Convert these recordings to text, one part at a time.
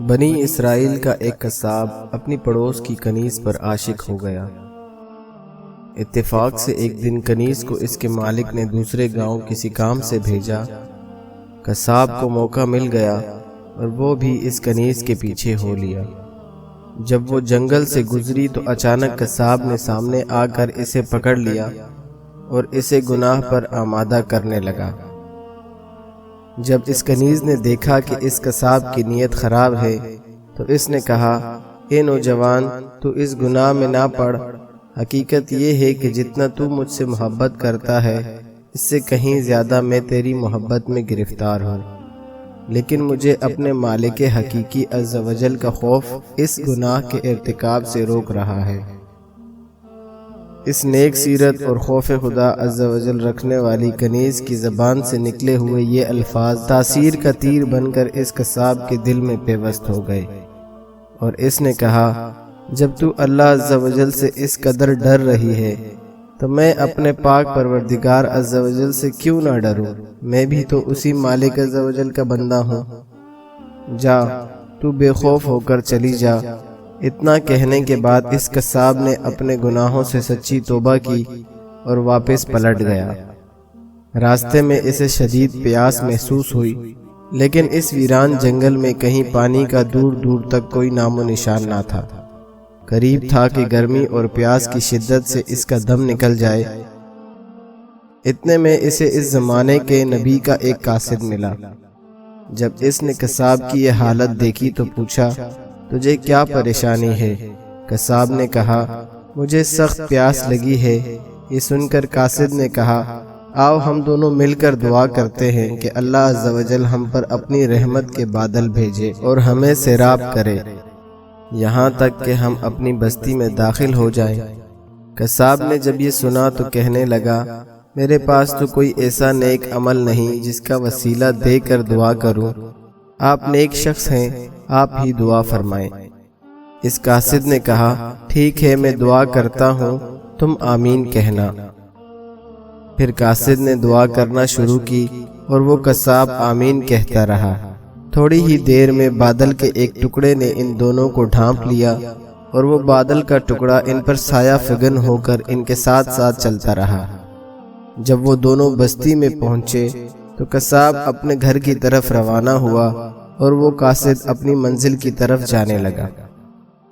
بنی اسرائیل کا ایک قصاب اپنی پڑوس کی کنیز پر عاشق ہو گیا۔ اتفاق سے ایک دن کنیز کو اس کے مالک نے دوسرے گاؤں کسی کام سے بھیجا۔ قصاب کو موقع مل گیا اور وہ بھی اس کنیز کے پیچھے ہو لیا۔ جب وہ جنگل سے گزری تو اچانک قصاب نے سامنے آ کر اسے پکڑ لیا اور اسے گناہ پر آمادہ کرنے لگا۔ جب اس کنیز نے دیکھا کہ اس قصاب کی نیت خراب ہے تو اس نے کہا، اے نوجوان، تو اس گناہ میں نہ پڑ۔ حقیقت یہ ہے کہ جتنا تو مجھ سے محبت کرتا ہے اس سے کہیں زیادہ میں تیری محبت میں گرفتار ہوں، لیکن مجھے اپنے مالک حقیقی عز و جل کا خوف اس گناہ کے ارتکاب سے روک رہا ہے۔ اس نیک سیرت اور خوف خدا عز و جل رکھنے والی کنیز کی زبان سے نکلے ہوئے یہ الفاظ تاثیر کا تیر بن کر اس قصاب کے دل میں پیوست ہو گئے، اور اس نے کہا، جب تو اللہ عز و جل سے اس قدر ڈر رہی ہے تو میں اپنے پاک پروردگار عز و جل سے کیوں نہ ڈروں؟ میں بھی تو اسی مالک عز و جل کا بندہ ہوں۔ جا، تو بے خوف ہو کر چلی جا۔ اتنا کہنے کے بعد اس قصاب نے اپنے گناہوں سے سچی توبہ کی اور واپس پلٹ گیا۔ راستے میں اسے شدید پیاس محسوس ہوئی، لیکن اس ویران جنگل میں کہیں پانی کا دور دور تک کوئی نام و نشان نہ تھا۔ قریب تھا کہ گرمی اور پیاس کی شدت سے اس کا دم نکل جائے۔ اتنے میں اسے اس زمانے کے نبی کا ایک قاصد ملا۔ جب اس نے قصاب کی یہ حالت دیکھی تو پوچھا، تجھے کیا پریشانی ہے؟ قصاب نے کہا، مجھے سخت پیاس لگی ہے۔ یہ سن کر قاصد نے کہا، آؤ ہم دونوں مل کر دعا کرتے ہیں کہ اللہ عز و جل ہم پر اپنی رحمت کے بادل بھیجے اور ہمیں سیراب کرے یہاں تک کہ ہم اپنی بستی میں داخل ہو جائیں۔ قصاب نے جب یہ سنا تو کہنے لگا، میرے پاس تو کوئی ایسا نیک عمل نہیں جس کا وسیلہ دے کر دعا کروں۔ آپ نیک شخص ہیں، آپ ہی دعا فرمائیں۔ اس قاصد نے کہا، ٹھیک ہے، میں دعا کرتا ہوں، تم آمین کہنا۔ پھر قاصد نے دعا کرنا شروع کی اور وہ قصاب آمین کہتا رہا۔ تھوڑی ہی دیر میں بادل کے ایک ٹکڑے نے ان دونوں کو ڈھانپ لیا اور وہ بادل کا ٹکڑا ان پر سایہ فگن ہو کر ان کے ساتھ ساتھ چلتا رہا۔ جب وہ دونوں بستی میں پہنچے تو قصاب اپنے گھر کی طرف روانہ ہوا اور وہ قاصد اپنی منزل کی طرف جانے لگا۔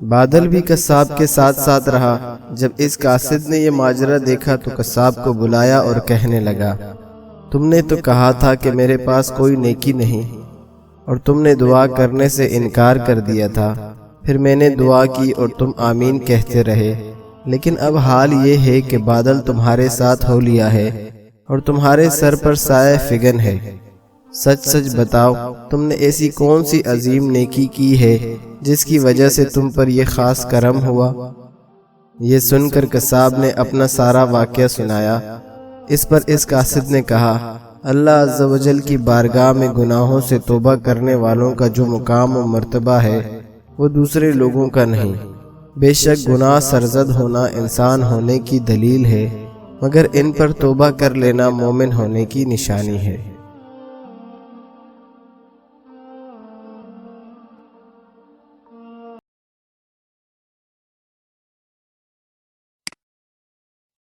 بادل بھی قصاب کے ساتھ ساتھ رہا۔ جب اس قاصد نے یہ ماجرا دیکھا تو قصاب کو بلایا اور کہنے لگا، تم نے تو کہا تھا کہ میرے پاس کوئی نیکی نہیں، اور تم نے دعا کرنے سے انکار کر دیا تھا۔ پھر میں نے دعا کی اور تم آمین کہتے رہے، لیکن اب حال یہ ہے کہ بادل تمہارے ساتھ ہو لیا ہے اور تمہارے سر پر سایہ فگن ہے۔ سچ سچ بتاؤ، تم نے ایسی کون سی عظیم نیکی کی ہے جس کی وجہ سے تم پر یہ خاص کرم ہوا؟ یہ سن کر قصاب نے اپنا سارا واقعہ سنایا۔ اس پر اس قاصد نے کہا، اللہ عز و جل کی بارگاہ میں گناہوں سے توبہ کرنے والوں کا جو مقام و مرتبہ ہے وہ دوسرے لوگوں کا نہیں۔ بے شک گناہ سرزد ہونا انسان ہونے کی دلیل ہے، مگر ان پر توبہ کر لینا مومن ہونے کی نشانی ہے۔